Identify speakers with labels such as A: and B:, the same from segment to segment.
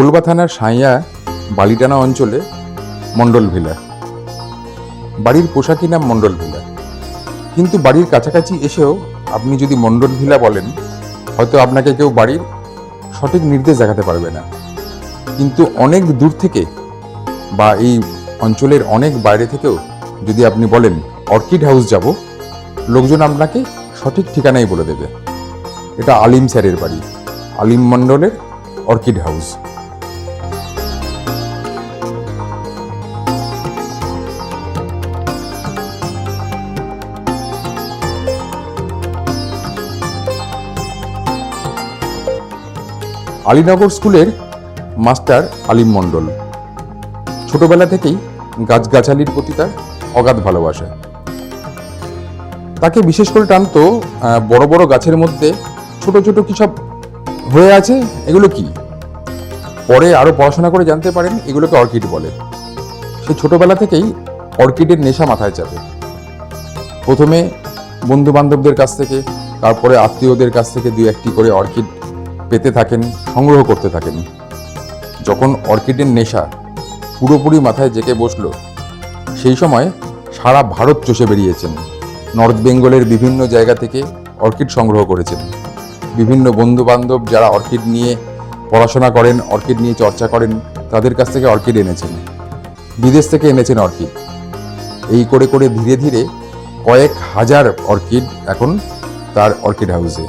A: কোলবা থানার সাঁইয়া বালিটানা অঞ্চলে মণ্ডল ভিলা। বাড়ির পোশাকি নাম মণ্ডল ভিলা, কিন্তু বাড়ির কাছাকাছি এসেও আপনি যদি মণ্ডল ভিলা বলেন, হয়তো আপনাকে কেউ বাড়ির সঠিক নির্দেশ দেখাতে পারবে না। কিন্তু অনেক দূর থেকে বা এই অঞ্চলের অনেক বাইরে থেকেও যদি আপনি বলেন অর্কিড হাউস যাব, লোকজন আপনাকে সঠিক ঠিকানাই বলে দেবে। এটা আলিম স্যারের বাড়ি, আলিম মণ্ডলের অর্কিড হাউস। আলীনগর স্কুলের মাস্টার আলিম মণ্ডল। ছোটবেলা থেকেই গাছগাছালির প্রতি তার অগাধ ভালোবাসা। তাকে বিশেষ করে টানতো বড় বড় গাছের মধ্যে ছোট ছোট কি সব হয়ে আছে, এগুলো কি? পরে আরো পড়াশোনা করে জানতে পারেন এগুলোকে অর্কিড বলে। সে ছোটবেলা থেকেই অর্কিডের নেশা মাথায় চাপে। প্রথমে বন্ধু বান্ধবদের কাছ থেকে, তারপরে আত্মীয়দের কাছ থেকে দুই একটি করে অর্কিড পেতে থাকেন, সংগ্রহ করতে থাকেন। যখন অর্কিডের নেশা পুরোপুরি মাথায় জেঁকে বসলো, সেই সময় সারা ভারত চষে বেরিয়েছেন। নর্থ বেঙ্গলের বিভিন্ন জায়গা থেকে অর্কিড সংগ্রহ করেছেন। বিভিন্ন বন্ধু বান্ধব যারা অর্কিড নিয়ে পড়াশোনা করেন, অর্কিড নিয়ে চর্চা করেন, তাদের কাছ থেকে অর্কিড এনেছেন। বিদেশ থেকে এনেছেন অর্কিড। এই করে করে ধীরে ধীরে কয়েক হাজার অর্কিড এখন তার অর্কিড হাউসে।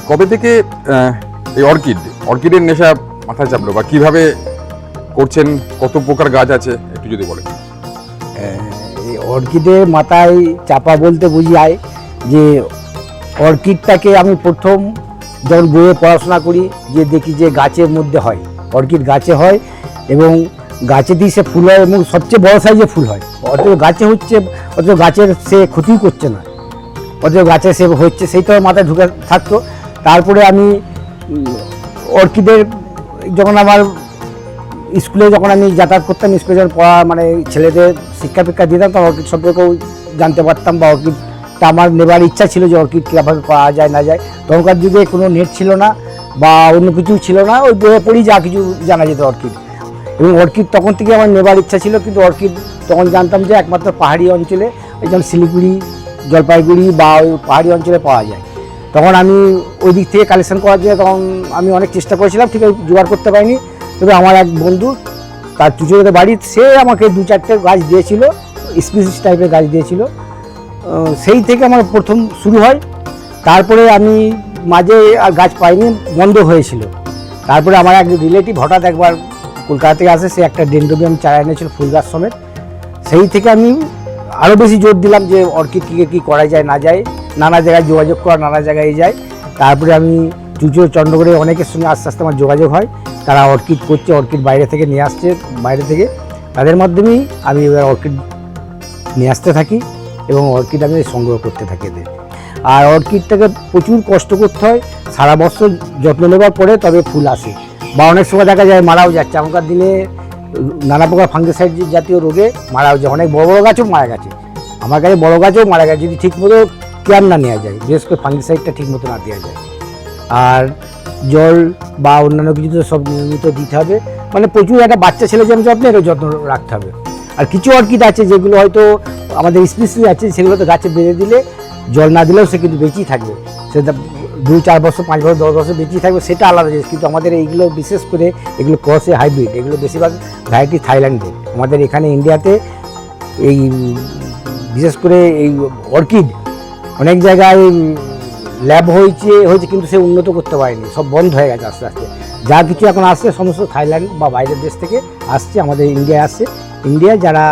A: কবে থেকে এই অর্কিডের নেশা মাথায় চাপলো, বা কিভাবে করছেন, কত প্রকার গাছ আছে একটু যদি বলেন?
B: এই অর্কিডের মাথায় চাপা বলতে বুঝায় যে অর্কিডটাকে আমি প্রথম যখন বইয়ে পড়াশোনা করি, যে দেখি যে গাছের মধ্যে হয়, অর্কিড গাছে হয় এবং গাছে দিয়ে সে ফুল হয় এবং সবচেয়ে বড় সাইজে ফুল হয়। অথচ গাছে হচ্ছে, অথচ গাছের সে ক্ষতি করছে না, অথচ গাছে সে হচ্ছে, সেইটা মাথায় ঢুকে থাকতো। তারপরে আমি অর্কিডের যখন আমার স্কুলে যখন আমি যাতায়াত করতাম, স্কুলে যখন পড়া মানে ছেলেদের শিক্ষা ফিক্ষা দিতাম, তখন অর্কিড সম্পর্কেও জানতে পারতাম, বা অর্কিডটা আমার নেবার ইচ্ছা ছিল যে অর্কিড কীভাবে পাওয়া যায় না যায়। তখনকার যুগে কোনো নেট ছিল না বা অন্য কিছু ছিল না, ওই বইয়ে পড়ি যা কিছু জানা যেত অর্কিড। এবং অর্কিড তখন থেকে আমার নেবার ইচ্ছা ছিল, কিন্তু অর্কিড তখন জানতাম যে একমাত্র পাহাড়ি অঞ্চলে, যেমন শিলিগুড়ি, জলপাইগুড়ি বা ওই পাহাড়ি অঞ্চলে পাওয়া যায়। তখন আমি ওই দিক থেকে কালেকশন করার জন্য তখন আমি অনেক চেষ্টা করেছিলাম, ঠিক আছে, জোগাড় করতে পারিনি। তবে আমার এক বন্ধু, তার চুচুড়াতে বাড়ি, সে আমাকে 2-4টে গাছ দিয়েছিল, স্পিসিস টাইপের গাছ দিয়েছিল। সেই থেকে আমার প্রথম শুরু হয়। তারপরে আমি মাঝে আর গাছ পাইনি, বন্ধ হয়েছিল। তারপরে আমার এক রিলেটিভ হঠাৎ একবার কলকাতা থেকে আসে, সে একটা ডেন্ড্রোবিয়াম চারা এনেছিল ফুল গাছ সমেত। সেই থেকে আমি আরও বেশি জোর দিলাম যে অর্কিড কী করা যায় না যায়, নানা জায়গায় যোগাযোগ করা, নানা জায়গায় যায়। তারপরে আমি চুচুড়ো চন্দ্রগড়ে অনেকের সঙ্গে আস্তে আস্তে আমার যোগাযোগ হয়, তারা অর্কিড করছে, অর্কিড বাইরে থেকে নিয়ে আসছে, বাইরে থেকে তাদের মাধ্যমেই আমি এবার অর্কিড নিয়ে আসতে থাকি এবং অর্কিড আমি সংগ্রহ করতে থাকি এদের। আর অর্কিডটাকে প্রচুর কষ্ট করতে হয়, সারা বছর যত্ন নেবার পরে তবে ফুল আসে, বা অনেক সময় দেখা যায় মারাও যাচ্ছে। এখনকার দিনে নানা প্রকার ফাঙ্গিসাইড জাতীয় রোগে মারাও যায়, অনেক বড় বড় গাছও মারা গেছে। আমার কাছে বড় গাছও মারা গেছে যদি ঠিকমতো কেয়ার না নেওয়া যায়, বিশেষ করে ফাঙ্গিসাইডটা ঠিকমতো না দেওয়া যায়। আর জল বা অন্যান্য কিছু তো সব নিয়মিত দিতে হবে, মানে প্রচুর একটা বাচ্চা ছেলে যেমন যত্ন, এরও যত্ন রাখতে হবে। আর কিছু অর্কিড আছে যেগুলো হয়তো আমাদের স্পিসিস আছে, সেগুলো তো গাছে বেঁধে দিলে জল না দিলেও সে কিন্তু বেঁচেই থাকবে, সেটা 2-4 বছর, 5 বছর, 10 বছর বেঁচেই থাকবে, সেটা আলাদা জিনিস। কিন্তু আমাদের এইগুলো বিশেষ করে এগুলো ক্রসে হাইব্রিড, এগুলো বেশিরভাগ ভ্যারাইটি থাইল্যান্ডে। আমাদের এখানে ইন্ডিয়াতে এই বিশেষ করে এই অর্কিড অনেক জায়গায় ল্যাব হয়েছে, কিন্তু সে উন্নত করতে পারেনি, সব বন্ধ হয়ে গেছে আস্তে আস্তে। যা কিছু এখন আসছে সমস্ত থাইল্যান্ড বা বাইরের দেশ থেকে আসছে, আমাদের ইন্ডিয়ায় আসছে। ইন্ডিয়ায় যারা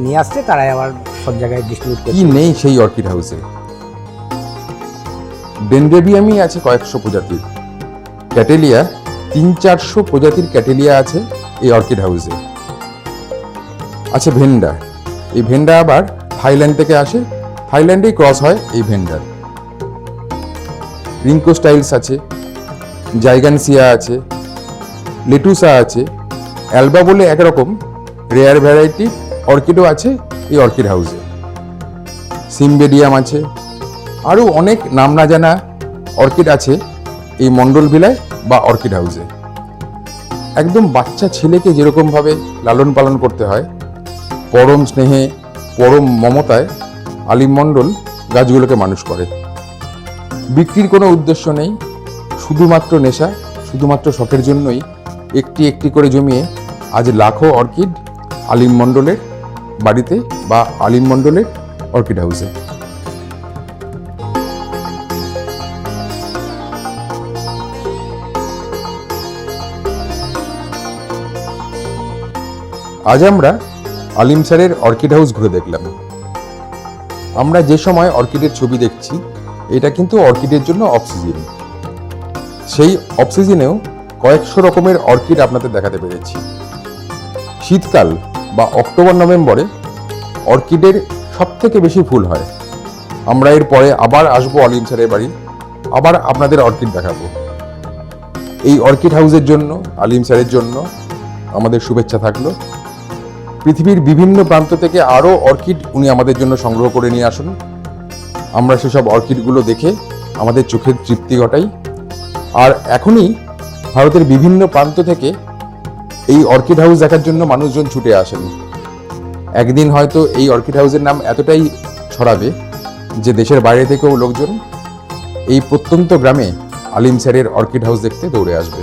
B: নিয়ে আসছে তারাই আবার সব জায়গায় ডিস্ট্রিবিউট
A: কি
B: করছে।
A: নেই সেই অর্কিড হাউসে? ডেনড্রেবিয়ামই আছে কয়েকশো প্রজাতির, ক্যাটেলিয়া 300-400 প্রজাতির ক্যাটেলিয়া আছে এই অর্কিড হাউসে। আছে ভেন্ডা, এই ভেন্ডা আবার থাইল্যান্ড থেকে আসে, থাইল্যান্ডেই ক্রস হয় এই ভেন্ডার। রিঙ্কো স্টাইলস আছে, জাইগানসিয়া আছে, লেটুসা আছে, অ্যালবা বলে একরকম রেয়ার ভ্যারাইটি অর্কিডও আছে এই অর্কিড হাউসে। সিম্বেডিয়াম আছে, আরও অনেক নাম না জানা অর্কিড আছে এই মণ্ডল ভিলায় বা অর্কিড হাউসে। একদম বাচ্চা ছেলেকে যেরকমভাবে লালন পালন করতে হয়, পরম স্নেহে পরম মমতায় আলিম মণ্ডল গাছগুলোকে মানুষ করে। বিক্রির কোনো উদ্দেশ্য নেই, শুধুমাত্র নেশা, শুধুমাত্র শখের জন্যই একটি একটি করে জমিয়ে আজ লাখো অর্কিড আলিম মণ্ডলের বাড়িতে বা আলিম মণ্ডলের অর্কিড হাউসে। আজ আমরা আলিম স্যারের অর্কিড হাউস ঘুরে দেখলাম। আমরা যে সময় অর্কিডের ছবি দেখছি, এটা কিন্তু অর্কিডের জন্য অফ সিজন। সেই অফ সিজনেও কয়েকশো রকমের অর্কিড আপনাদের দেখাতে পেরেছি। শীতকাল বা অক্টোবর নভেম্বরে অর্কিডের সব থেকে বেশি ফুল হয়। আমরা এর পরে আবার আসবো আলিম স্যারের বাড়ি, আবার আপনাদের অর্কিড দেখাবো। এই অর্কিড হাউসের জন্য, আলিম স্যারের জন্য আমাদের শুভেচ্ছা থাকলো। পৃথিবীর বিভিন্ন প্রান্ত থেকে আরও অর্কিড উনি আমাদের জন্য সংগ্রহ করে নিয়ে আসুন। আমরা সেসব অর্কিডগুলো দেখে আমাদের চোখের তৃপ্তি ঘটাই। আর এখনই ভারতের বিভিন্ন প্রান্ত থেকে এই অর্কিড হাউস দেখার জন্য মানুষজন ছুটে আসেন। একদিন হয়তো এই অর্কিড হাউসের নাম এতটাই ছড়াবে যে দেশের বাইরে থেকেও লোকজন এই প্রত্যন্ত গ্রামে আলিম স্যারের অর্কিড হাউস দেখতে দৌড়ে আসবে।